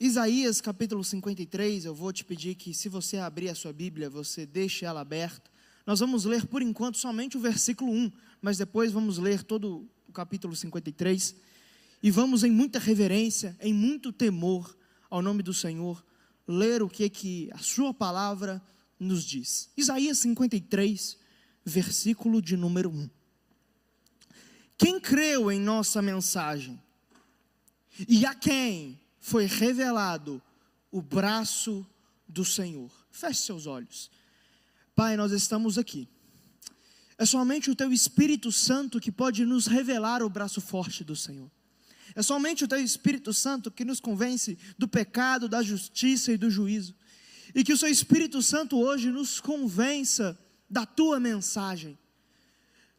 Isaías capítulo 53, eu vou te pedir que, se você abrir a sua Bíblia, você deixe ela aberta. Nós vamos ler por enquanto somente o versículo 1, mas depois vamos ler todo o capítulo 53. E vamos, em muita reverência, em muito temor ao nome do Senhor, ler o que a sua palavra nos diz. Isaías 53, versículo de número 1. Quem creu em nossa mensagem? E a quem foi revelado o braço do Senhor? Feche seus olhos. Pai, nós estamos aqui. É somente o Teu Espírito Santo que pode nos revelar o braço forte do Senhor. É somente o Teu Espírito Santo que nos convence do pecado, da justiça e do juízo. E que o Seu Espírito Santo hoje nos convença da Tua mensagem.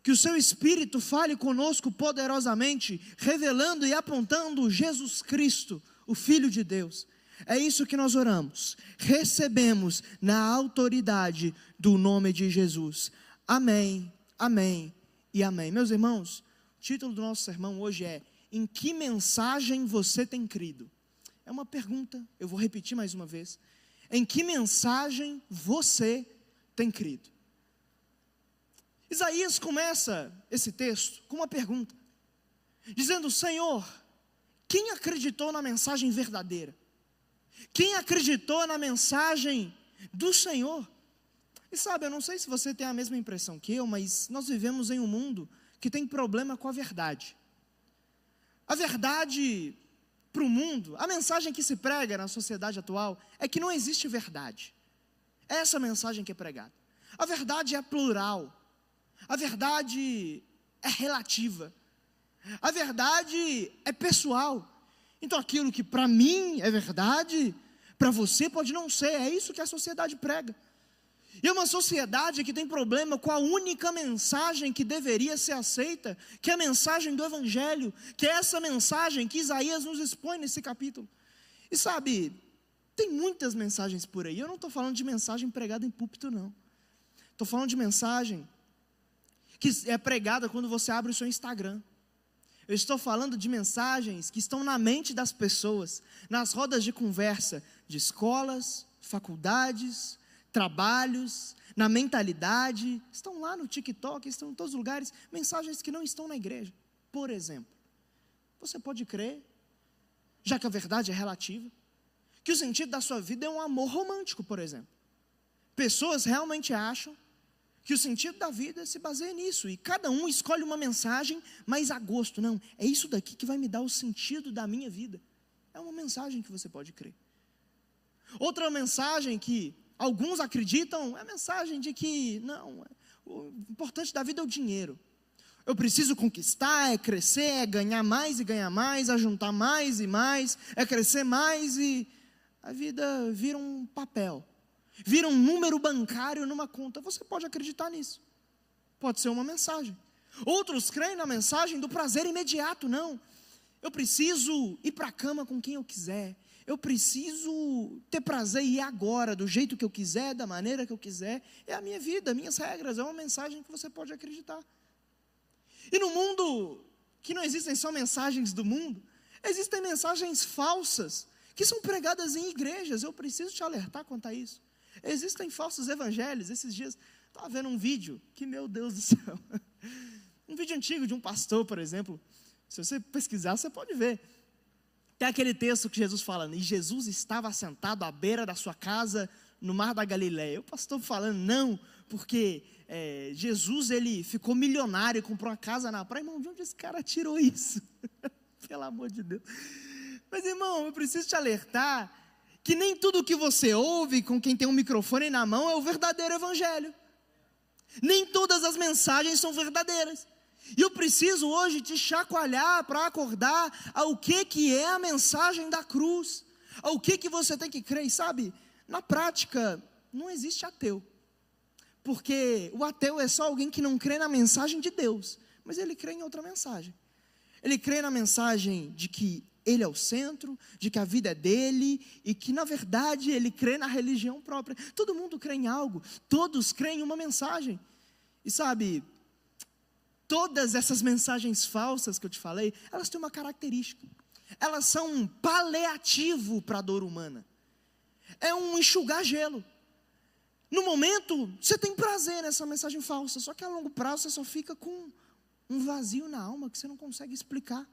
Que o Seu Espírito fale conosco poderosamente, revelando e apontando Jesus Cristo, o Filho de Deus. É isso que nós oramos, recebemos na autoridade do nome de Jesus. Amém, amém e amém. Meus irmãos, o título do nosso sermão hoje é: em que mensagem você tem crido? É uma pergunta, eu vou repetir mais uma vez. Em que mensagem você tem crido? Isaías começa esse texto com uma pergunta, dizendo: Senhor, quem acreditou na mensagem verdadeira? Quem acreditou na mensagem do Senhor? E sabe, eu não sei se você tem a mesma impressão que eu, mas nós vivemos em um mundo que tem problema com a verdade. A verdade para o mundo, a mensagem que se prega na sociedade atual é que não existe verdade. É essa mensagem que é pregada. A verdade é plural. A verdade é relativa. A verdade é pessoal. Então aquilo que para mim é verdade, para você pode não ser. É isso que a sociedade prega. E é uma sociedade que tem problema com a única mensagem que deveria ser aceita, que é a mensagem do Evangelho, que é essa mensagem que Isaías nos expõe nesse capítulo. E sabe, tem muitas mensagens por aí. Eu não estou falando de mensagem pregada em púlpito, não. Estou falando de mensagem que é pregada quando você abre o seu Instagram. Eu estou falando de mensagens que estão na mente das pessoas, nas rodas de conversa de escolas, faculdades, trabalhos, na mentalidade, estão lá no TikTok, estão em todos os lugares, mensagens que não estão na igreja. Por exemplo, você pode crer, já que a verdade é relativa, que o sentido da sua vida é um amor romântico, por exemplo. Pessoas realmente acham que o sentido da vida se baseia nisso, e cada um escolhe uma mensagem mais a gosto. Não, é isso daqui que vai me dar o sentido da minha vida. É uma mensagem que você pode crer. Outra mensagem que alguns acreditam é a mensagem de que, não, o importante da vida é o dinheiro. Eu preciso conquistar, é crescer, é ganhar mais e ganhar mais, é juntar mais e mais, é crescer mais, e a vida vira um papel. Vira um número bancário numa conta. Você pode acreditar nisso. Pode ser uma mensagem. Outros creem na mensagem do prazer imediato. Não, eu preciso ir para a cama com quem eu quiser. Eu preciso ter prazer e ir agora, do jeito que eu quiser, da maneira que eu quiser. É a minha vida, minhas regras. É uma mensagem que você pode acreditar. E no mundo que não existem só mensagens do mundo, existem mensagens falsas que são pregadas em igrejas. Eu preciso te alertar quanto a isso. Existem falsos evangelhos. Esses dias estava vendo um vídeo que, meu Deus do céu, um vídeo antigo de um pastor, por exemplo. Se você pesquisar, você pode ver. Tem aquele texto que Jesus fala: e Jesus estava sentado à beira da sua casa no mar da Galileia. O pastor falando: não, porque Jesus, ele ficou milionário e comprou uma casa na praia. Irmão, de onde esse cara tirou isso? Pelo amor de Deus. Mas, irmão, eu preciso te alertar que nem tudo que você ouve com quem tem um microfone na mão é o verdadeiro evangelho. Nem todas as mensagens são verdadeiras. E eu preciso hoje te chacoalhar para acordar ao que é a mensagem da cruz, ao que você tem que crer. E sabe, na prática, não existe ateu. Porque o ateu é só alguém que não crê na mensagem de Deus, mas ele crê em outra mensagem. Ele crê na mensagem de que Ele é o centro, de que a vida é dele, e que na verdade ele crê na religião própria. Todo mundo crê em algo, todos creem em uma mensagem. E sabe, todas essas mensagens falsas que eu te falei, elas têm uma característica. elas são um paliativo para a dor humana. É um enxugar gelo. No momento, você tem prazer nessa mensagem falsa, só que a longo prazo você só fica com um vazio na alma que você não consegue explicar.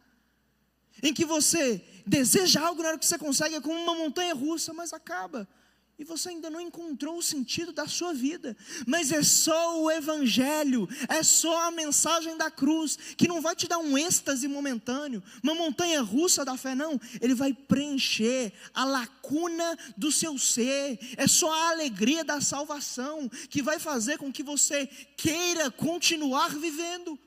Em que você deseja algo, na hora que você consegue, é como uma montanha russa, mas acaba. E você ainda não encontrou o sentido da sua vida. Mas é só o Evangelho, é só a mensagem da cruz, que não vai te dar um êxtase momentâneo, uma montanha russa da fé, não. Ele vai preencher a lacuna do seu ser. É só a alegria da salvação, que vai fazer com que você queira continuar vivendo.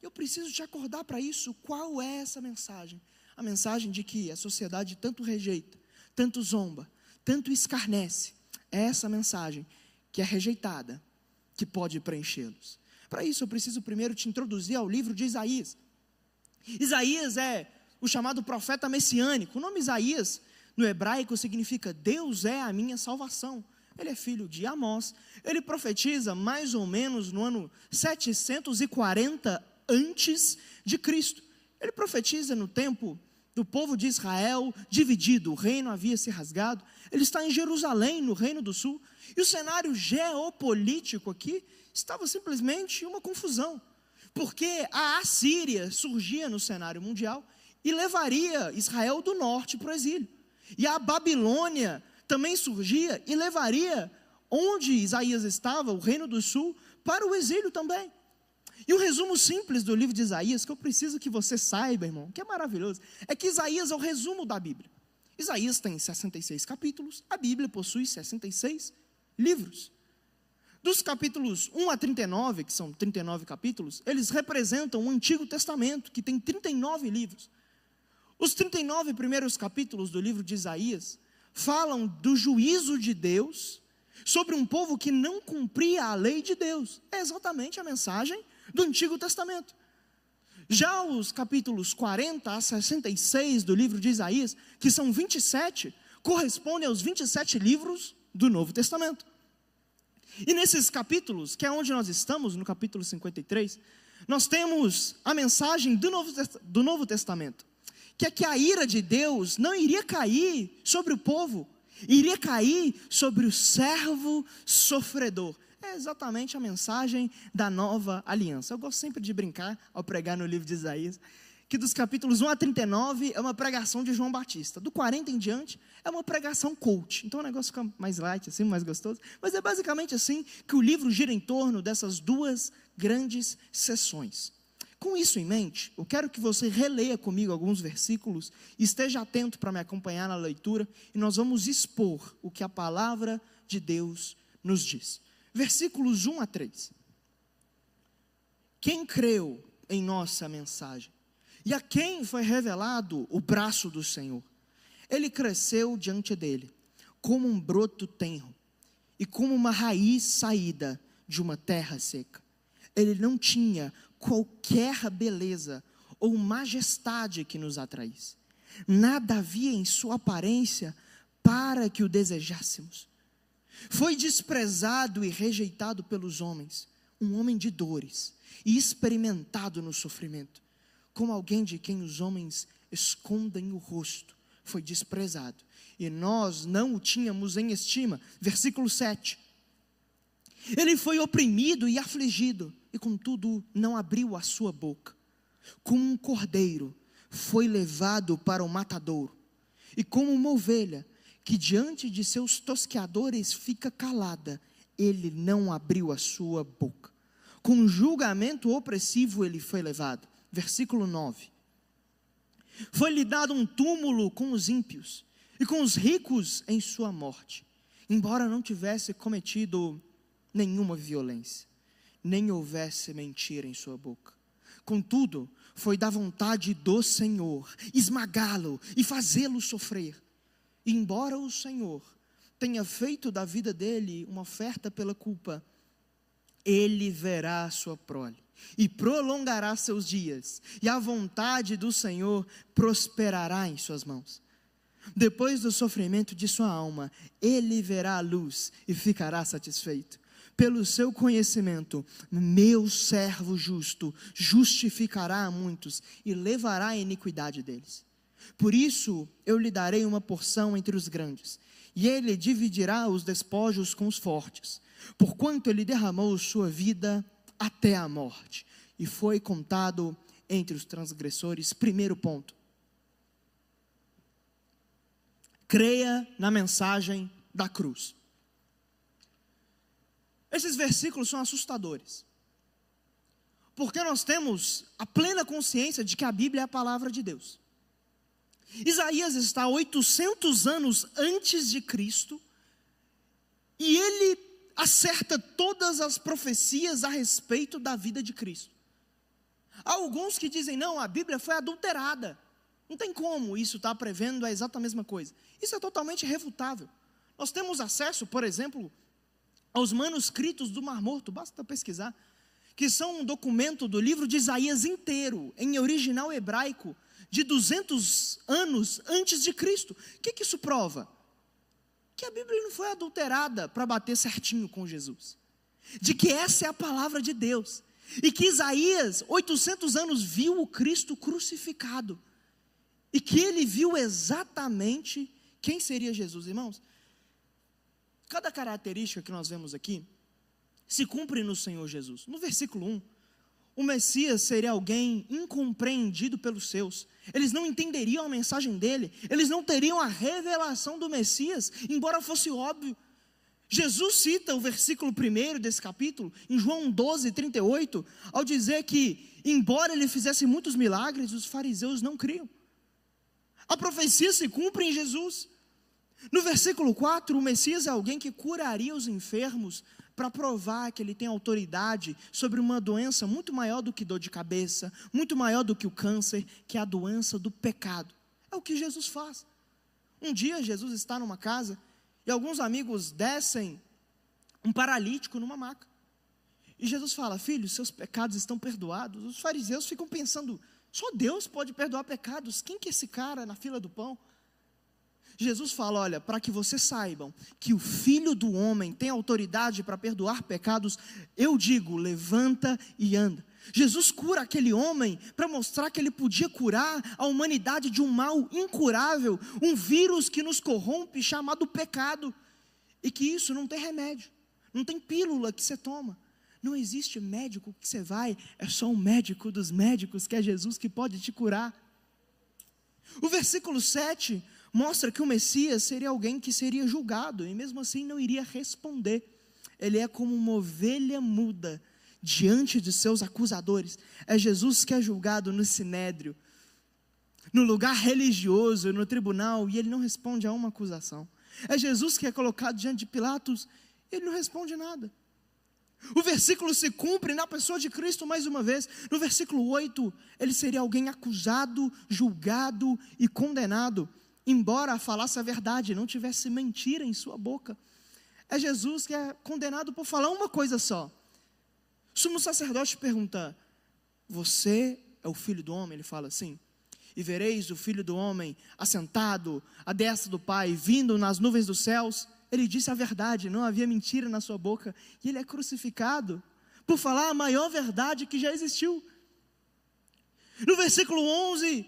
Eu preciso te acordar para isso. Qual é essa mensagem? A mensagem de que a sociedade tanto rejeita, tanto zomba, tanto escarnece. É essa mensagem que é rejeitada, que pode preenchê-los. Para isso eu preciso primeiro te introduzir ao livro de Isaías. Isaías é o chamado profeta messiânico. O nome Isaías no hebraico significa Deus é a minha salvação. Ele é filho de Amós. Ele profetiza mais ou menos no ano 740 antes de Cristo. Ele profetiza no tempo do povo de Israel dividido, o reino havia se rasgado. Ele está em Jerusalém, no reino do sul, e o cenário geopolítico aqui estava simplesmente uma confusão, porque a Assíria surgia no cenário mundial e levaria Israel do norte para o exílio, e a Babilônia também surgia e levaria onde Isaías estava, o reino do sul, para o exílio também. E o resumo simples do livro de Isaías, que eu preciso que você saiba, irmão, que é maravilhoso, é que Isaías é o resumo da Bíblia. Isaías tem 66 capítulos, a Bíblia possui 66 livros. Dos capítulos 1 a 39, que são 39 capítulos, eles representam o Antigo Testamento, que tem 39 livros. Os 39 primeiros capítulos do livro de Isaías falam do juízo de Deus sobre um povo que não cumpria a lei de Deus. É exatamente a mensagem do Antigo Testamento. Já os capítulos 40 a 66 do livro de Isaías, que são 27, correspondem aos 27 livros do Novo Testamento. E nesses capítulos, que é onde nós estamos, no capítulo 53, nós temos a mensagem do Novo Testamento, que é que a ira de Deus não iria cair sobre o povo, iria cair sobre o servo sofredor. É exatamente a mensagem da nova aliança. Eu gosto sempre de brincar ao pregar no livro de Isaías, que dos capítulos 1 a 39 é uma pregação de João Batista, do 40 em diante é uma pregação coach, então o negócio fica mais light, assim, mais gostoso, mas é basicamente assim que o livro gira em torno dessas duas grandes sessões. Com isso em mente, eu quero que você releia comigo alguns versículos, e esteja atento para me acompanhar na leitura, e nós vamos expor o que a palavra de Deus nos diz. Versículos 1 a 3. Quem creu em nossa mensagem? E a quem foi revelado o braço do Senhor? Ele cresceu diante dele, como um broto tenro, e como uma raiz saída de uma terra seca. Ele não tinha qualquer beleza ou majestade que nos atraísse. Nada havia em sua aparência para que o desejássemos. Foi desprezado e rejeitado pelos homens, um homem de dores e experimentado no sofrimento, como alguém de quem os homens escondem o rosto. Foi desprezado e nós não o tínhamos em estima. Versículo 7. Ele foi oprimido e afligido, e contudo não abriu a sua boca. Como um cordeiro foi levado para o matadouro, e como uma ovelha que diante de seus tosqueadores fica calada, ele não abriu a sua boca. Com julgamento opressivo ele foi levado. Versículo 9. Foi-lhe dado um túmulo com os ímpios, e com os ricos em sua morte, embora não tivesse cometido nenhuma violência, nem houvesse mentira em sua boca. Contudo, foi da vontade do Senhor esmagá-lo e fazê-lo sofrer. E embora o Senhor tenha feito da vida dele uma oferta pela culpa, ele verá a sua prole e prolongará seus dias, e a vontade do Senhor prosperará em suas mãos. Depois do sofrimento de sua alma, ele verá a luz e ficará satisfeito. Pelo seu conhecimento, meu servo justo justificará a muitos e levará a iniquidade deles. Por isso eu lhe darei uma porção entre os grandes, e ele dividirá os despojos com os fortes, porquanto ele derramou sua vida até a morte, e foi contado entre os transgressores. Primeiro ponto: creia na mensagem da cruz. Esses versículos são assustadores, porque nós temos a plena consciência de que a Bíblia é a palavra de Deus. Isaías está 800 anos antes de Cristo, e ele acerta todas as profecias a respeito da vida de Cristo. Há alguns que dizem, não, a Bíblia foi adulterada, não tem como isso estar prevendo a exata mesma coisa. Isso é totalmente irrefutável. Nós temos acesso, por exemplo, aos manuscritos do Mar Morto, basta pesquisar, que são um documento do livro de Isaías inteiro, em original hebraico, de 200 anos antes de Cristo. O que isso prova? Que a Bíblia não foi adulterada para bater certinho com Jesus, de que essa é a palavra de Deus, e que Isaías, 800 anos, viu o Cristo crucificado, e que ele viu exatamente quem seria Jesus. Irmãos, cada característica que nós vemos aqui se cumpre no Senhor Jesus. No versículo 1, o Messias seria alguém incompreendido pelos seus. Eles não entenderiam a mensagem dele, eles não teriam a revelação do Messias, embora fosse óbvio. Jesus cita o versículo 1 desse capítulo, em João 12, 38, ao dizer que, embora ele fizesse muitos milagres, os fariseus não criam. A profecia se cumpre em Jesus. No versículo 4, o Messias é alguém que curaria os enfermos, para provar que ele tem autoridade sobre uma doença muito maior do que dor de cabeça, muito maior do que o câncer, que é a doença do pecado. É o que Jesus faz. Um dia Jesus está numa casa, e alguns amigos descem um paralítico numa maca, e Jesus fala, filho, seus pecados estão perdoados. Os fariseus ficam pensando, só Deus pode perdoar pecados, quem que é esse cara na fila do pão? Jesus fala, olha, para que vocês saibam que o Filho do Homem tem autoridade para perdoar pecados, eu digo, levanta e anda. Jesus cura aquele homem para mostrar que ele podia curar a humanidade de um mal incurável, um vírus que nos corrompe chamado pecado, e que isso não tem remédio, não tem pílula que você toma, não existe médico que você vai, é só um médico dos médicos, que é Jesus, que pode te curar. O versículo 7 mostra que o Messias seria alguém que seria julgado, e mesmo assim não iria responder. Ele é como uma ovelha muda diante de seus acusadores. É Jesus que é julgado no sinédrio, no lugar religioso, no tribunal, e ele não responde a uma acusação. É Jesus que é colocado diante de Pilatos, e ele não responde nada. O versículo se cumpre na pessoa de Cristo mais uma vez. No versículo 8, ele seria alguém acusado, julgado e condenado, embora falasse a verdade, não tivesse mentira em sua boca. É Jesus que é condenado por falar uma coisa só. O sumo sacerdote pergunta, você é o Filho do Homem? Ele fala assim, e vereis o Filho do Homem assentado à destra do Pai, vindo nas nuvens dos céus. Ele disse a verdade, não havia mentira na sua boca, e ele é crucificado por falar a maior verdade que já existiu. No versículo 11,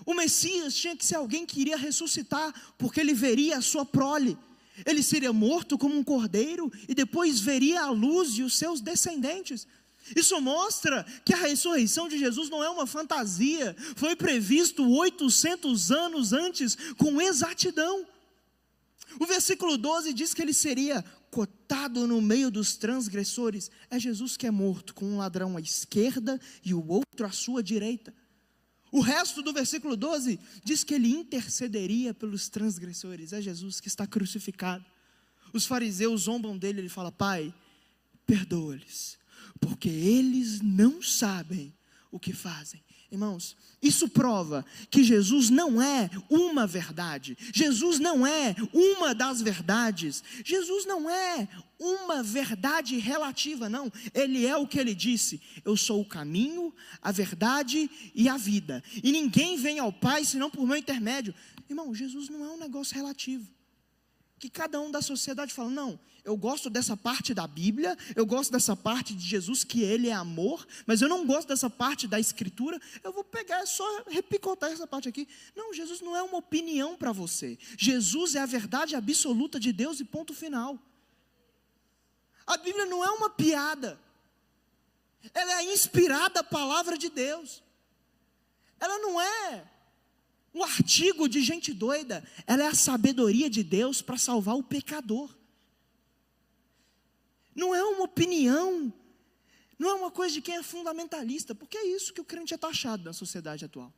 o Messias tinha que ser alguém que iria ressuscitar, porque ele veria a sua prole. Ele seria morto como um cordeiro, e depois veria a luz de os seus descendentes. Isso mostra que a ressurreição de Jesus não é uma fantasia, foi previsto 800 anos antes, com exatidão. O versículo 12 diz que ele seria cotado no meio dos transgressores. É Jesus que é morto, com um ladrão à esquerda e o outro à sua direita. O resto do versículo 12 diz que ele intercederia pelos transgressores. É Jesus que está crucificado. Os fariseus zombam dele, ele fala, Pai, perdoa-lhes, porque eles não sabem o que fazem. Irmãos, isso prova que Jesus não é uma verdade, Jesus não é uma das verdades, Jesus não é uma verdade relativa, não. Ele é o que ele disse, eu sou o caminho, a verdade e a vida, e ninguém vem ao Pai senão por meu intermédio. Irmão, Jesus não é um negócio relativo, que cada um da sociedade fala, não, eu gosto dessa parte da Bíblia, eu gosto dessa parte de Jesus, que Ele é amor, mas eu não gosto dessa parte da Escritura, eu vou pegar, é só repicotar essa parte aqui. Não, Jesus não é uma opinião para você, Jesus é a verdade absoluta de Deus e ponto final. A Bíblia não é uma piada, ela é a inspirada palavra de Deus, ela não é um artigo de gente doida, ela é a sabedoria de Deus para salvar o pecador. Não é uma opinião, não é uma coisa de quem é fundamentalista, porque é isso que o crente é taxado na sociedade atual.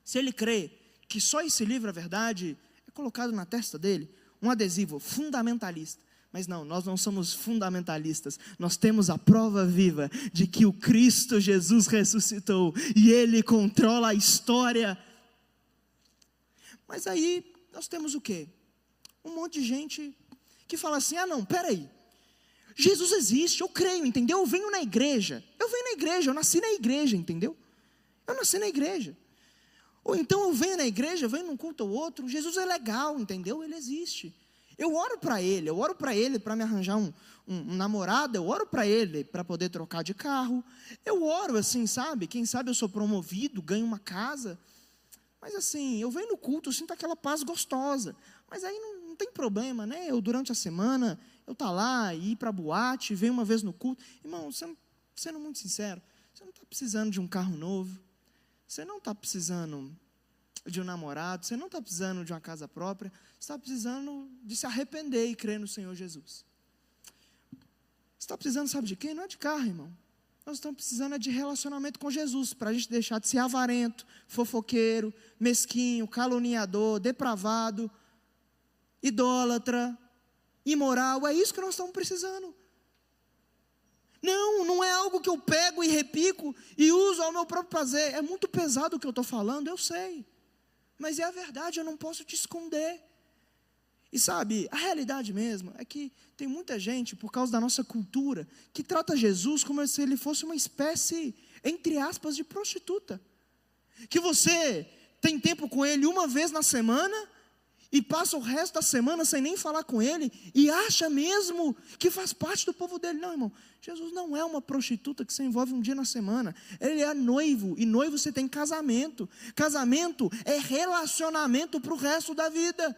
Se ele crê que só esse livro é verdade, é colocado na testa dele um adesivo, fundamentalista. Mas não, nós não somos fundamentalistas, nós temos a prova viva de que o Cristo Jesus ressuscitou, e Ele controla a história. Mas aí, nós temos o quê? Um monte de gente que fala assim, não, peraí, Jesus existe, eu creio, entendeu? Eu venho na igreja, eu nasci na igreja, entendeu? Eu nasci na igreja. Ou então eu venho na igreja, venho num culto ou outro, Jesus é legal, entendeu? Ele existe. Eu oro para ele para me arranjar um namorado, eu oro para ele para poder trocar de carro, eu oro assim, sabe? Quem sabe eu sou promovido, ganho uma casa, mas assim, eu venho no culto, eu sinto aquela paz gostosa, mas aí não tem problema, né? Eu durante a semana, eu estou lá, ir para a boate, venho uma vez no culto, irmão, sendo muito sincero, você não está precisando de um carro novo, você não está precisando de um namorado, você não está precisando de uma casa própria, você está precisando de se arrepender e crer no Senhor Jesus. Você está precisando, sabe de quê? Não é de carro, irmão. Nós estamos precisando de relacionamento com Jesus, para a gente deixar de ser avarento, fofoqueiro, mesquinho, caluniador, depravado, idólatra, imoral. É isso que nós estamos precisando. Não é algo que eu pego e repico e uso ao meu próprio prazer. É muito pesado o que eu estou falando, eu sei. Mas é a verdade, eu não posso te esconder. E sabe, a realidade mesmo é que tem muita gente, por causa da nossa cultura, que trata Jesus como se ele fosse uma espécie, entre aspas, de prostituta. Que você tem tempo com ele uma vez na semana e passa o resto da semana sem nem falar com ele e acha mesmo que faz parte do povo dele. Não, irmão, Jesus não é uma prostituta que se envolve um dia na semana. Ele é noivo, e noivo você tem casamento. Casamento é relacionamento para o resto da vida.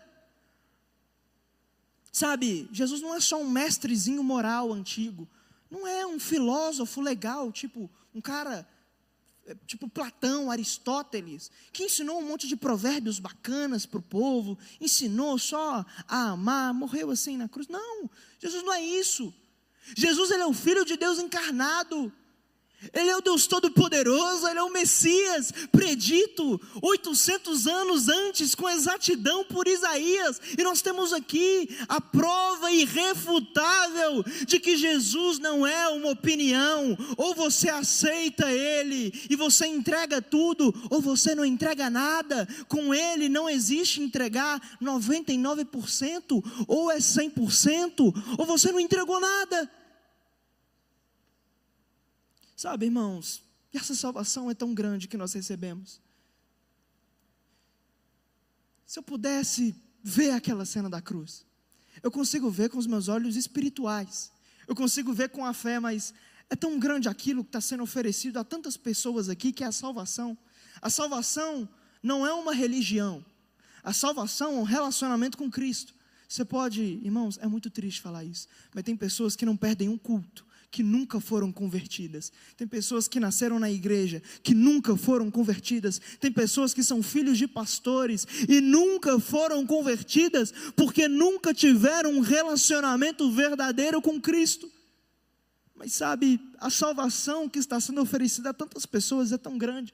Sabe, Jesus não é só um mestrezinho moral antigo, não é um filósofo legal, tipo um cara, tipo Platão, Aristóteles, que ensinou um monte de provérbios bacanas para o povo, ensinou só a amar, morreu assim na cruz. Não, Jesus não é isso. Jesus, ele é o Filho de Deus encarnado. Ele é o Deus Todo-Poderoso, Ele é o Messias, predito 800 anos antes, com exatidão por Isaías. E nós temos aqui a prova irrefutável de que Jesus não é uma opinião. Ou você aceita Ele e você entrega tudo, ou você não entrega nada. Com Ele não existe entregar 99%, ou é 100%, ou você não entregou nada. Sabe, irmãos, essa salvação é tão grande que nós recebemos. Se eu pudesse ver aquela cena da cruz, eu consigo ver com os meus olhos espirituais, eu consigo ver com a fé, mas é tão grande aquilo que está sendo oferecido a tantas pessoas aqui, que é a salvação. A salvação não é uma religião, a salvação é um relacionamento com Cristo. Você pode, irmãos, é muito triste falar isso, mas tem pessoas que não perdem um culto, que nunca foram convertidas. Tem pessoas que nasceram na igreja, que nunca foram convertidas. Tem pessoas que são filhos de pastores e nunca foram convertidas, porque nunca tiveram um relacionamento verdadeiro com Cristo. Mas sabe, a salvação que está sendo oferecida a tantas pessoas é tão grande,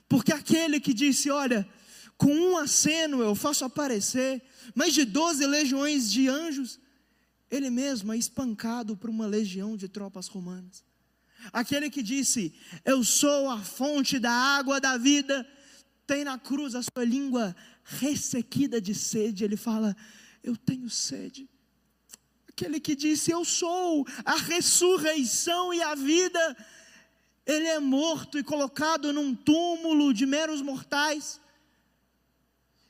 porque aquele que disse, olha, com um aceno eu faço aparecer mais de 12 legiões de anjos, ele mesmo é espancado por uma legião de tropas romanas. Aquele que disse, eu sou a fonte da água da vida, tem na cruz a sua língua ressequida de sede. Ele fala, eu tenho sede. Aquele que disse, eu sou a ressurreição e a vida, ele é morto e colocado num túmulo de meros mortais.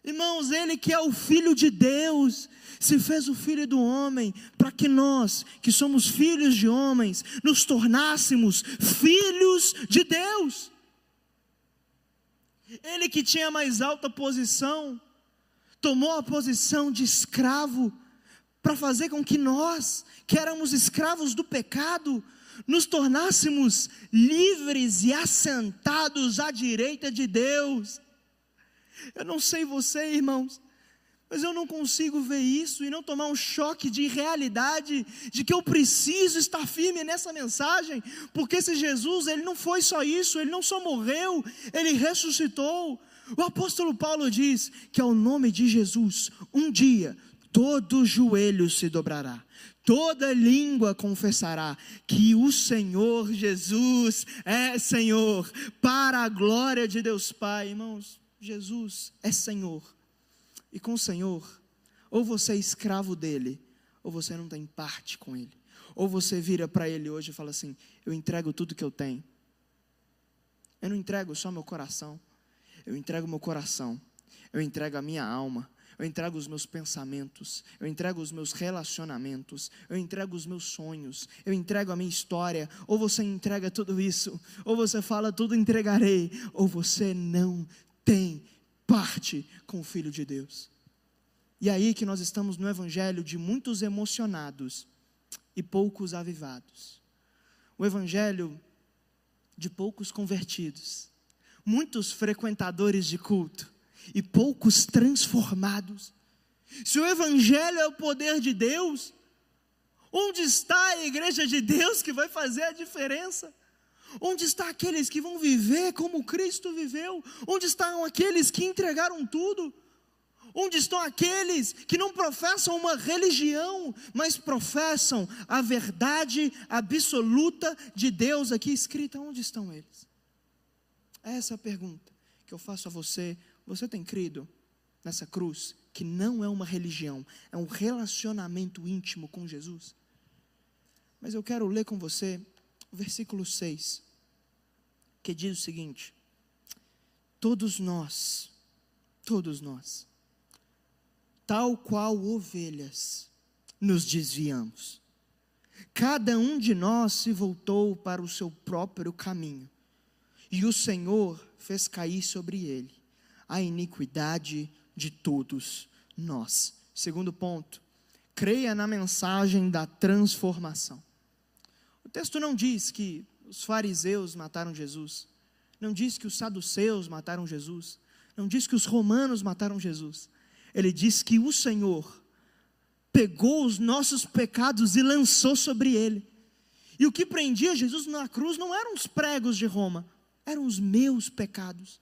Irmãos, Ele que é o Filho de Deus, se fez o Filho do homem, para que nós, que somos filhos de homens, nos tornássemos filhos de Deus. Ele que tinha a mais alta posição, tomou a posição de escravo, para fazer com que nós, que éramos escravos do pecado, nos tornássemos livres e assentados à direita de Deus. Eu não sei você, irmãos, mas eu não consigo ver isso e não tomar um choque de realidade, de que eu preciso estar firme nessa mensagem, porque esse Jesus, Ele não foi só isso, Ele não só morreu, Ele ressuscitou. O apóstolo Paulo diz que ao nome de Jesus, um dia, todo joelho se dobrará, toda língua confessará que o Senhor Jesus é Senhor, para a glória de Deus Pai. Irmãos, Jesus é Senhor, e com o Senhor, ou você é escravo dele, ou você não tem parte com ele, ou você vira para ele hoje e fala assim: eu entrego tudo que eu tenho, eu não entrego só meu coração, eu entrego meu coração, eu entrego a minha alma, eu entrego os meus pensamentos, eu entrego os meus relacionamentos, eu entrego os meus sonhos, eu entrego a minha história. Ou você entrega tudo isso, ou você fala: tudo entregarei, ou você não tem parte com o Filho de Deus. E aí que nós estamos no evangelho de muitos emocionados e poucos avivados, o evangelho de poucos convertidos, muitos frequentadores de culto e poucos transformados. Se o evangelho é o poder de Deus, onde está a igreja de Deus que vai fazer a diferença? Onde estão aqueles que vão viver como Cristo viveu? Onde estão aqueles que entregaram tudo? Onde estão aqueles que não professam uma religião, mas professam a verdade absoluta de Deus aqui escrita? Onde estão eles? Essa é a pergunta que eu faço a você. Você tem crido nessa cruz, que não é uma religião, é um relacionamento íntimo com Jesus? Mas eu quero ler com você o versículo 6, que diz o seguinte: todos nós, tal qual ovelhas, nos desviamos, cada um de nós se voltou para o seu próprio caminho, e o Senhor fez cair sobre ele a iniquidade de todos nós. Segundo ponto, creia na mensagem da transformação. O texto não diz que os fariseus mataram Jesus, não diz que os saduceus mataram Jesus, não diz que os romanos mataram Jesus. Ele diz que o Senhor pegou os nossos pecados e lançou sobre ele. E o que prendia Jesus na cruz não eram os pregos de Roma, eram os meus pecados.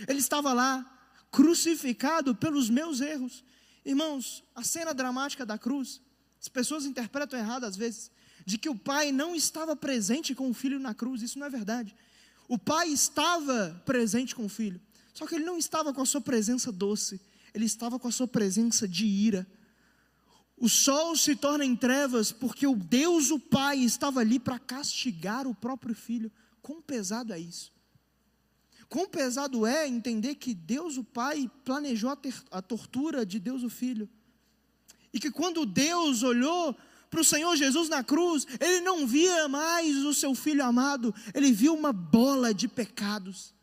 Ele estava lá, crucificado pelos meus erros. Irmãos, a cena dramática da cruz, as pessoas interpretam errado às vezes, de que o pai não estava presente com o filho na cruz. Isso não é verdade. O pai estava presente com o filho, só que ele não estava com a sua presença doce, ele estava com a sua presença de ira. O sol se torna em trevas porque o Deus, o Pai, estava ali para castigar o próprio filho. Quão pesado é isso? Quão pesado é entender que Deus, o Pai, planejou a tortura de Deus, o Filho, e que quando Deus olhou para o Senhor Jesus na cruz, Ele não via mais o seu Filho amado, Ele viu uma bola de pecados,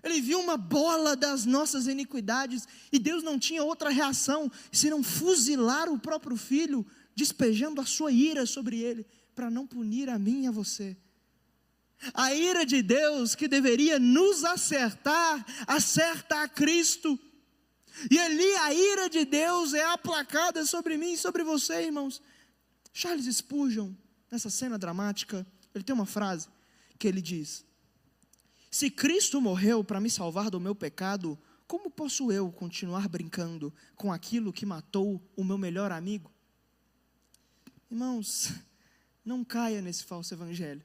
Ele viu uma bola das nossas iniquidades, e Deus não tinha outra reação, senão fuzilar o próprio Filho, despejando a sua ira sobre Ele, para não punir a mim e a você. A ira de Deus que deveria nos acertar, acerta a Cristo, e ali a ira de Deus é aplacada sobre mim e sobre você, irmãos. Charles Spurgeon, nessa cena dramática, ele tem uma frase que ele diz: se Cristo morreu para me salvar do meu pecado, como posso eu continuar brincando com aquilo que matou o meu melhor amigo? Irmãos, não caia nesse falso evangelho,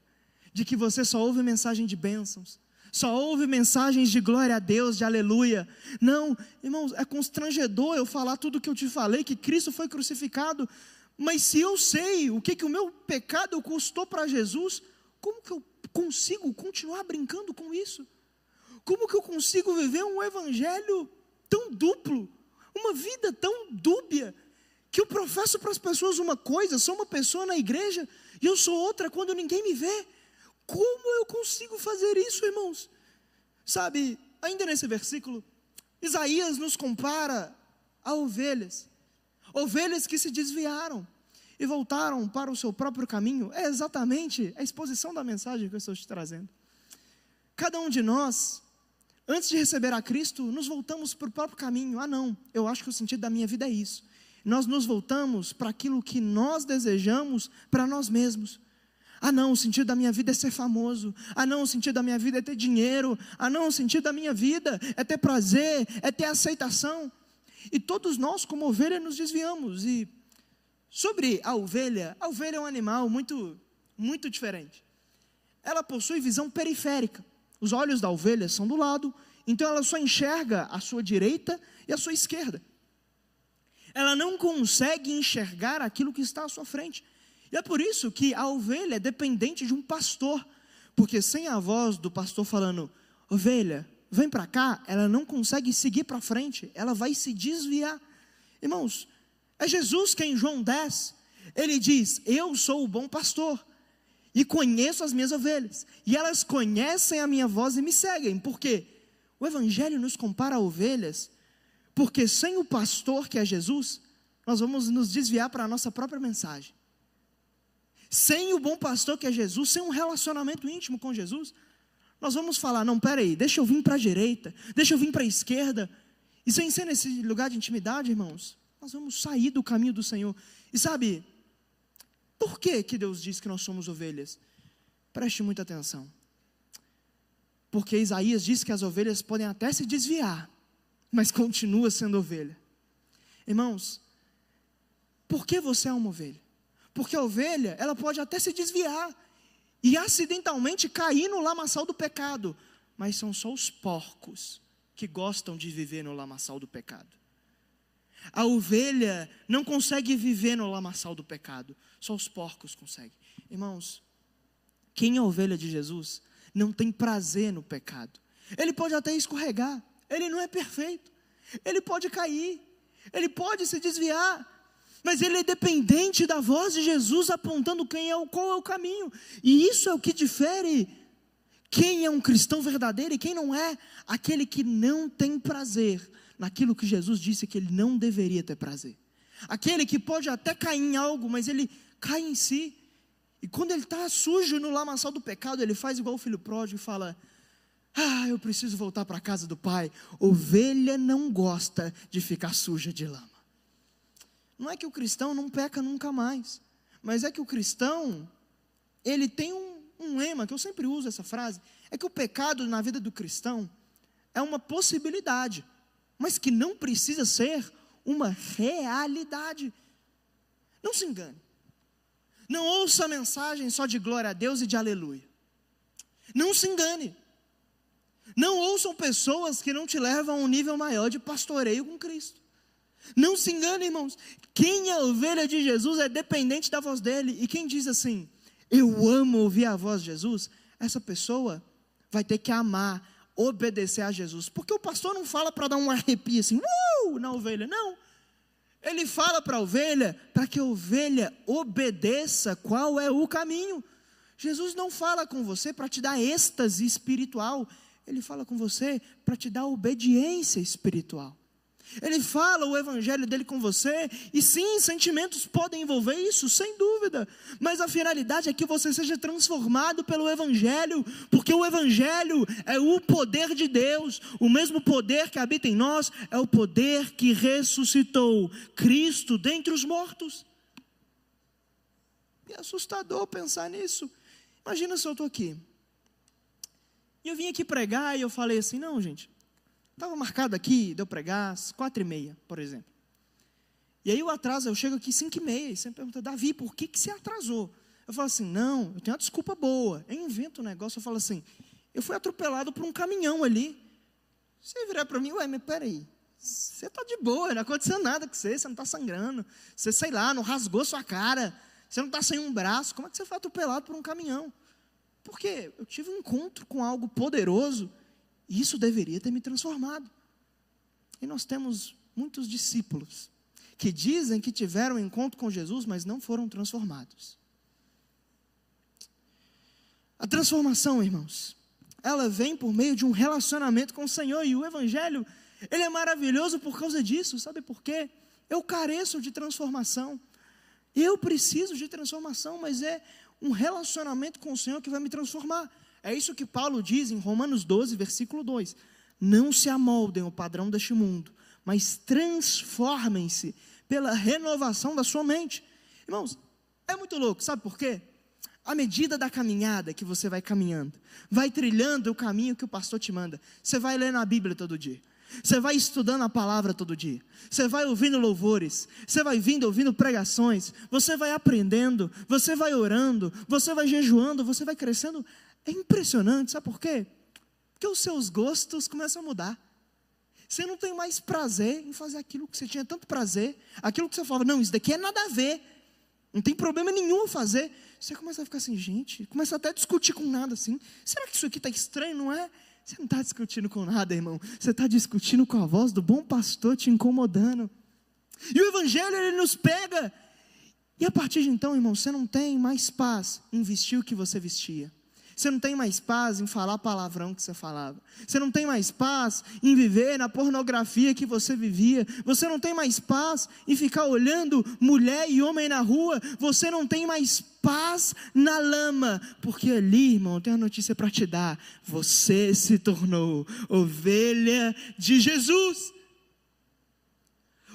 de que você só ouve mensagem de bênçãos, só ouve mensagens de glória a Deus, de aleluia. Não, irmãos, é constrangedor eu falar tudo o que eu te falei, que Cristo foi crucificado, mas se eu sei o que o meu pecado custou para Jesus, como que eu consigo continuar brincando com isso? Como que eu consigo viver um evangelho tão duplo, uma vida tão dúbia, que eu professo para as pessoas uma coisa, sou uma pessoa na igreja, e eu sou outra quando ninguém me vê. Como eu consigo fazer isso, irmãos? Sabe, ainda nesse versículo, Isaías nos compara a ovelhas que se desviaram e voltaram para o seu próprio caminho. É exatamente a exposição da mensagem que eu estou te trazendo. Cada um de nós, antes de receber a Cristo, nos voltamos para o próprio caminho. Não, eu acho que o sentido da minha vida é isso. Nós nos voltamos para aquilo que nós desejamos para nós mesmos. Não, o sentido da minha vida é ser famoso. Não, o sentido da minha vida é ter dinheiro. Não, o sentido da minha vida é ter prazer, é ter aceitação. E todos nós, como ovelha, nos desviamos. E sobre a ovelha é um animal muito, muito diferente. Ela possui visão periférica. Os olhos da ovelha são do lado, então ela só enxerga a sua direita e a sua esquerda. Ela não consegue enxergar aquilo que está à sua frente. E é por isso que a ovelha é dependente de um pastor, porque sem a voz do pastor falando, ovelha, vem para cá, ela não consegue seguir para frente, ela vai se desviar. Irmãos, é Jesus que em João 10, ele diz, eu sou o bom pastor, e conheço as minhas ovelhas, e elas conhecem a minha voz e me seguem. Por quê? O Evangelho nos compara a ovelhas, porque sem o pastor que é Jesus, nós vamos nos desviar para a nossa própria mensagem. Sem o bom pastor que é Jesus, sem um relacionamento íntimo com Jesus, nós vamos falar, não, peraí, deixa eu vir para a direita, deixa eu vir para a esquerda, e sem ser nesse lugar de intimidade, irmãos, nós vamos sair do caminho do Senhor. E sabe, por que Deus diz que nós somos ovelhas? Preste muita atenção, porque Isaías diz que as ovelhas podem até se desviar, mas continua sendo ovelha. Irmãos, por que você é uma ovelha? Porque a ovelha, ela pode até se desviar e acidentalmente cair no lamaçal do pecado, mas são só os porcos que gostam de viver no lamaçal do pecado. A ovelha não consegue viver no lamaçal do pecado, só os porcos conseguem. Irmãos, quem é a ovelha de Jesus não tem prazer no pecado. Ele pode até escorregar, ele não é perfeito, ele pode cair, ele pode se desviar, mas ele é dependente da voz de Jesus apontando qual é o caminho. E isso é o que difere quem é um cristão verdadeiro e quem não é. Aquele que não tem prazer naquilo que Jesus disse que ele não deveria ter prazer. Aquele que pode até cair em algo, mas ele cai em si. E quando ele está sujo no lamaçal do pecado, ele faz igual o filho pródigo e fala, eu preciso voltar para a casa do pai. Ovelha não gosta de ficar suja de lama. Não é que o cristão não peca nunca mais, mas é que o cristão, ele tem um lema, que eu sempre uso essa frase, é que o pecado na vida do cristão é uma possibilidade, mas que não precisa ser uma realidade. Não se engane, não ouça a mensagem só de glória a Deus e de aleluia, não se engane, não ouçam pessoas que não te levam a um nível maior de pastoreio com Cristo. Não se engane, irmãos, quem é a ovelha de Jesus é dependente da voz dele, e quem diz assim, eu amo ouvir a voz de Jesus, essa pessoa vai ter que amar, obedecer a Jesus, porque o pastor não fala para dar um arrepio assim, na ovelha, não, ele fala para a ovelha, para que a ovelha obedeça qual é o caminho. Jesus não fala com você para te dar êxtase espiritual, ele fala com você para te dar obediência espiritual. Ele fala o evangelho dele com você, e sim, sentimentos podem envolver isso, sem dúvida, mas a finalidade é que você seja transformado pelo evangelho, porque o evangelho é o poder de Deus, o mesmo poder que habita em nós, é o poder que ressuscitou Cristo dentre os mortos. É assustador pensar nisso. Imagina se eu estou aqui, e eu vim aqui pregar, e eu falei assim, não gente, estava marcado aqui, de eu pregar às 4h30, por exemplo. E aí eu chego aqui 5h30, e você me pergunta, Davi, por que você atrasou? Eu falo assim, não, eu tenho uma desculpa boa. Eu invento um negócio, eu falo assim, eu fui atropelado por um caminhão ali. Você virar para mim, mas peraí, você está de boa, não aconteceu nada com você não está sangrando, você, sei lá, não rasgou sua cara, você não está sem um braço, como é que você foi atropelado por um caminhão? Porque eu tive um encontro com algo poderoso, e isso deveria ter me transformado. E nós temos muitos discípulos que dizem que tiveram um encontro com Jesus, mas não foram transformados. A transformação, irmãos, ela vem por meio de um relacionamento com o Senhor, e o Evangelho, ele é maravilhoso por causa disso. Sabe por quê? Eu careço de transformação, eu preciso de transformação, mas é um relacionamento com o Senhor que vai me transformar. É isso que Paulo diz em Romanos 12, versículo 2, não se amoldem ao padrão deste mundo, mas transformem-se pela renovação da sua mente. Irmãos, é muito louco, sabe por quê? À medida da caminhada que você vai caminhando, vai trilhando o caminho que o pastor te manda, você vai lendo a Bíblia todo dia, você vai estudando a palavra todo dia, você vai ouvindo louvores, você vai ouvindo pregações, você vai aprendendo, você vai orando, você vai jejuando, você vai crescendo. É impressionante, sabe por quê? Porque os seus gostos começam a mudar. Você não tem mais prazer em fazer aquilo que você tinha tanto prazer, aquilo que você falava, não, isso daqui é nada a ver, não tem problema nenhum fazer. Você começa a ficar assim, gente, começa até a discutir com nada assim, será que isso aqui está estranho, não é? Você não está discutindo com nada, irmão, você está discutindo com a voz do bom pastor te incomodando. E o Evangelho, ele nos pega, e a partir de então, irmão, você não tem mais paz em vestir o que você vestia. Você não tem mais paz em falar palavrão que você falava. Você não tem mais paz em viver na pornografia que você vivia. Você não tem mais paz em ficar olhando mulher e homem na rua. Você não tem mais paz na lama. Porque ali, irmão, tem uma notícia para te dar. Você se tornou ovelha de Jesus.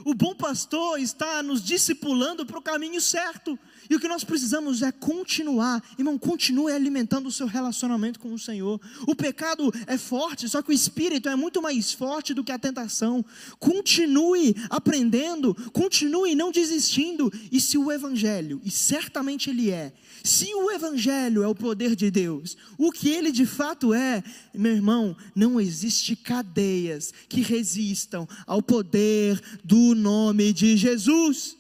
O bom pastor está nos discipulando para o caminho certo. E o que nós precisamos é continuar. Irmão, continue alimentando o seu relacionamento com o Senhor. O pecado é forte, só que o Espírito é muito mais forte do que a tentação. Continue aprendendo, continue não desistindo. E se o Evangelho, e certamente ele é, se o Evangelho é o poder de Deus, o que ele de fato é, meu irmão, não existe cadeias que resistam ao poder do nome de Jesus.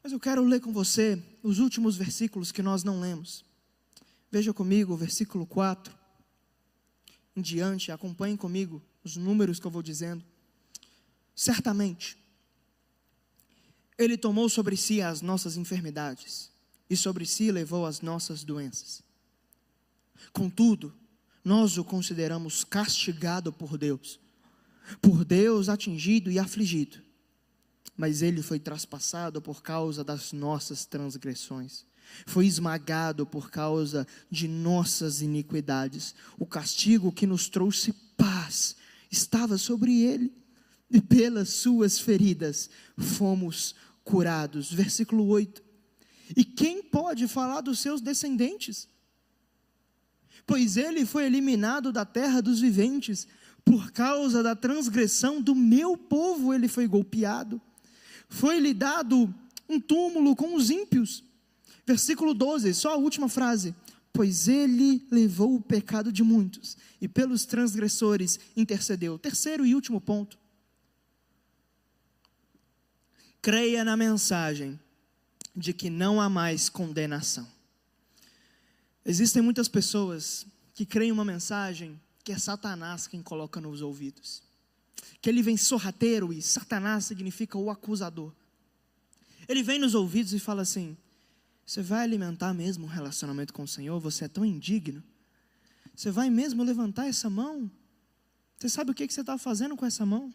Mas eu quero ler com você os últimos versículos que nós não lemos. Veja comigo o versículo 4 em diante, acompanhe comigo os números que eu vou dizendo. Certamente, Ele tomou sobre si as nossas enfermidades, e sobre si levou as nossas doenças. Contudo, nós o consideramos castigado por Deus atingido e afligido. Mas ele foi traspassado por causa das nossas transgressões, foi esmagado por causa de nossas iniquidades. O castigo que nos trouxe paz estava sobre ele, e pelas suas feridas fomos curados. Versículo 8. E quem pode falar dos seus descendentes? Pois ele foi eliminado da terra dos viventes, por causa da transgressão do meu povo ele foi golpeado. Foi-lhe dado um túmulo com os ímpios. Versículo 12, só a última frase. Pois ele levou o pecado de muitos, e pelos transgressores intercedeu. Terceiro e último ponto. Creia na mensagem de que não há mais condenação. Existem muitas pessoas que creem uma mensagem que é Satanás quem coloca nos ouvidos. Que ele vem sorrateiro, e Satanás significa o acusador. Ele vem nos ouvidos e fala assim: você vai alimentar mesmo um relacionamento com o Senhor? Você é tão indigno? Você vai mesmo levantar essa mão? Você sabe o que você está fazendo com essa mão?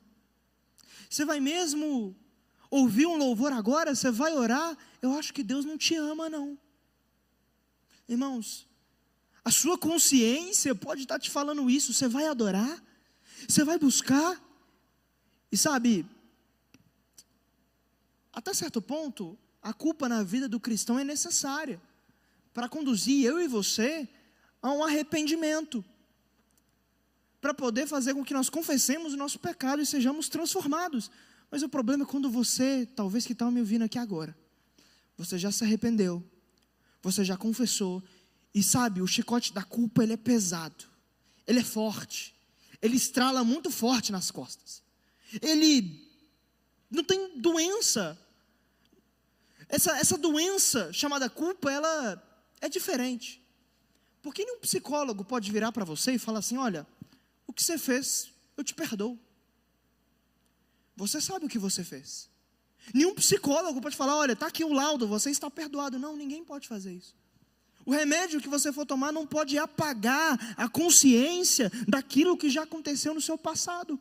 Você vai mesmo ouvir um louvor agora? Você vai orar? Eu acho que Deus não te ama não. Irmãos, a sua consciência pode estar te falando isso. Você vai adorar? Você vai buscar? E sabe, até certo ponto, a culpa na vida do cristão é necessária para conduzir eu e você a um arrependimento, para poder fazer com que nós confessemos o nosso pecado e sejamos transformados. Mas o problema é quando você, talvez que está me ouvindo aqui agora, você já se arrependeu, você já confessou, e sabe, o chicote da culpa ele é pesado, ele é forte, ele estrala muito forte nas costas, ele não tem doença, essa doença chamada culpa, ela é diferente, porque nenhum psicólogo pode virar para você e falar assim: olha, o que você fez, eu te perdoo. Você sabe o que você fez. Nenhum psicólogo pode falar, olha, está aqui o laudo, você está perdoado. Não, ninguém pode fazer isso. O remédio que você for tomar não pode apagar a consciência daquilo que já aconteceu no seu passado.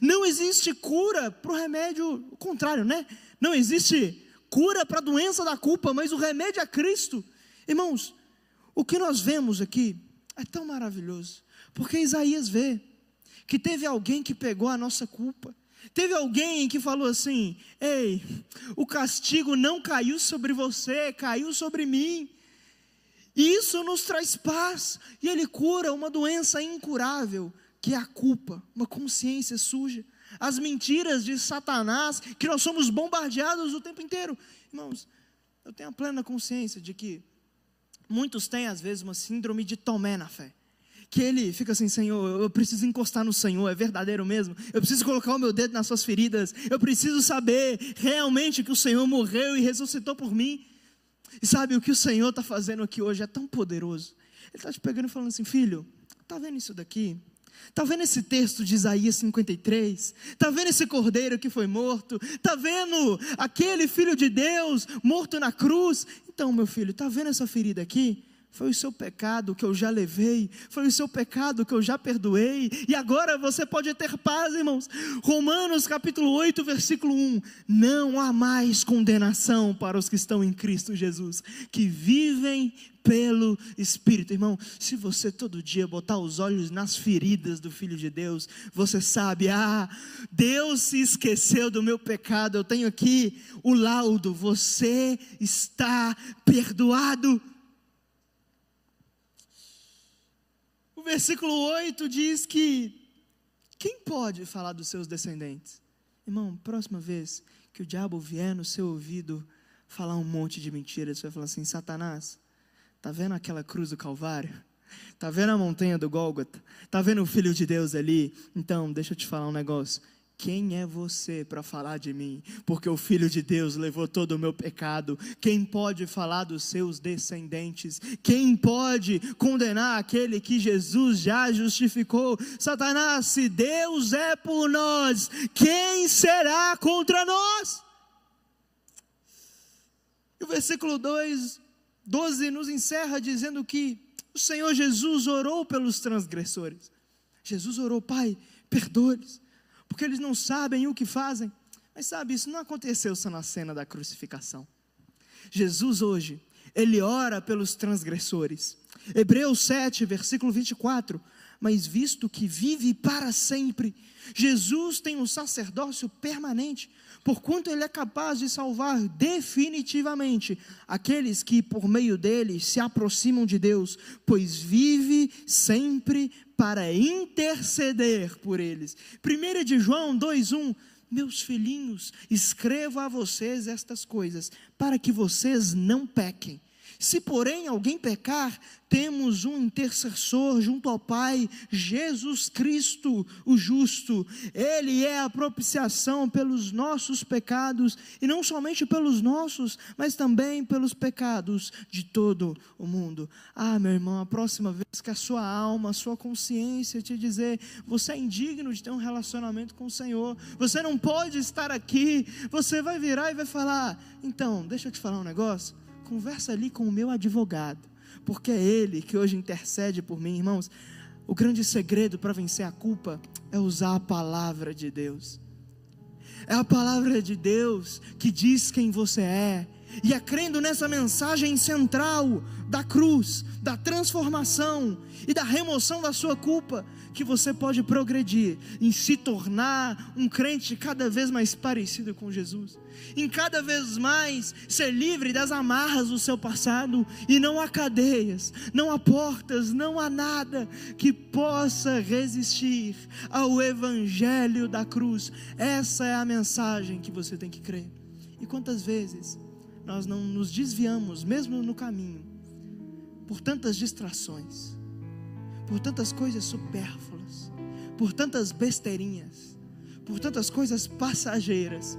Não existe cura para o remédio, o contrário, né? Não existe cura para a doença da culpa, mas o remédio é Cristo. Irmãos, o que nós vemos aqui é tão maravilhoso, porque Isaías vê que teve alguém que pegou a nossa culpa. Teve alguém que falou assim, ei, o castigo não caiu sobre você, caiu sobre mim. E isso nos traz paz. E Ele cura uma doença incurável, que é a culpa, uma consciência suja. As mentiras de Satanás, que nós somos bombardeados o tempo inteiro. Irmãos, eu tenho a plena consciência de que muitos têm às vezes uma síndrome de Tomé na fé. Que ele fica assim, Senhor, eu preciso encostar no Senhor, é verdadeiro mesmo? Eu preciso colocar o meu dedo nas suas feridas, eu preciso saber realmente que o Senhor morreu e ressuscitou por mim. E sabe, o que o Senhor está fazendo aqui hoje é tão poderoso. Ele está te pegando e falando assim, filho, está vendo isso daqui? Está vendo esse texto de Isaías 53? Está vendo esse cordeiro que foi morto? Está vendo aquele filho de Deus morto na cruz? Então, meu filho, está vendo essa ferida aqui? Foi o seu pecado que eu já levei, foi o seu pecado que eu já perdoei, e agora você pode ter paz, irmãos. Romanos capítulo 8, versículo 1, não há mais condenação para os que estão em Cristo Jesus, que vivem pelo Espírito. Irmão, se você todo dia botar os olhos nas feridas do Filho de Deus, você sabe, Deus se esqueceu do meu pecado, eu tenho aqui o laudo, você está perdoado. O versículo 8 diz que, quem pode falar dos seus descendentes? Irmão, próxima vez que o diabo vier no seu ouvido falar um monte de mentiras, você vai falar assim, Satanás, está vendo aquela cruz do Calvário? Está vendo a montanha do Gólgota? Está vendo o Filho de Deus ali? Então, deixa eu te falar um negócio. Quem é você para falar de mim? Porque o Filho de Deus levou todo o meu pecado. Quem pode falar dos seus descendentes? Quem pode condenar aquele que Jesus já justificou? Satanás, se Deus é por nós, quem será contra nós? E o versículo 12 nos encerra dizendo que o Senhor Jesus orou pelos transgressores. Jesus orou, Pai, perdoa-lhes, porque eles não sabem o que fazem. Mas sabe, isso não aconteceu só na cena da crucificação. Jesus hoje, Ele ora pelos transgressores. Hebreus 7, versículo 24, mas visto que vive para sempre, Jesus tem um sacerdócio permanente, porquanto Ele é capaz de salvar definitivamente aqueles que por meio dele se aproximam de Deus, pois vive sempre para interceder por eles. 1 de João 2,1, meus filhinhos, escrevo a vocês estas coisas, para que vocês não pequem. Se porém alguém pecar, temos um intercessor junto ao Pai, Jesus Cristo, o justo. Ele é a propiciação pelos nossos pecados, e não somente pelos nossos, mas também pelos pecados de todo o mundo. Meu irmão, a próxima vez que a sua alma, a sua consciência te dizer, você é indigno de ter um relacionamento com o Senhor, você não pode estar aqui, você vai virar e vai falar, então, deixa eu te falar um negócio, conversa ali com o meu advogado, porque é ele que hoje intercede por mim. Irmãos, o grande segredo para vencer a culpa é usar a palavra de Deus. É a palavra de Deus que diz quem você é, e é crendo nessa mensagem central da cruz, da transformação e da remoção da sua culpa, que você pode progredir em se tornar um crente cada vez mais parecido com Jesus, em cada vez mais ser livre das amarras do seu passado, e não há cadeias, não há portas, não há nada que possa resistir ao evangelho da cruz. Essa é a mensagem que você tem que crer. E quantas vezes nós não nos desviamos, mesmo no caminho, por tantas distrações, por tantas coisas supérfluas, por tantas besteirinhas, por tantas coisas passageiras.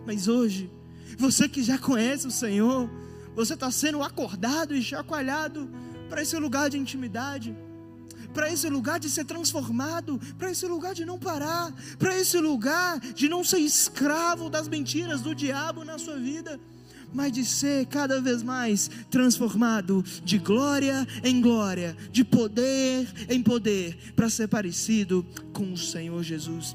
Mas hoje, você que já conhece o Senhor, você está sendo acordado e chacoalhado para esse lugar de intimidade, para esse lugar de ser transformado, para esse lugar de não parar, para esse lugar de não ser escravo das mentiras do diabo na sua vida, mas de ser cada vez mais transformado de glória em glória, de poder em poder, para ser parecido com o Senhor Jesus.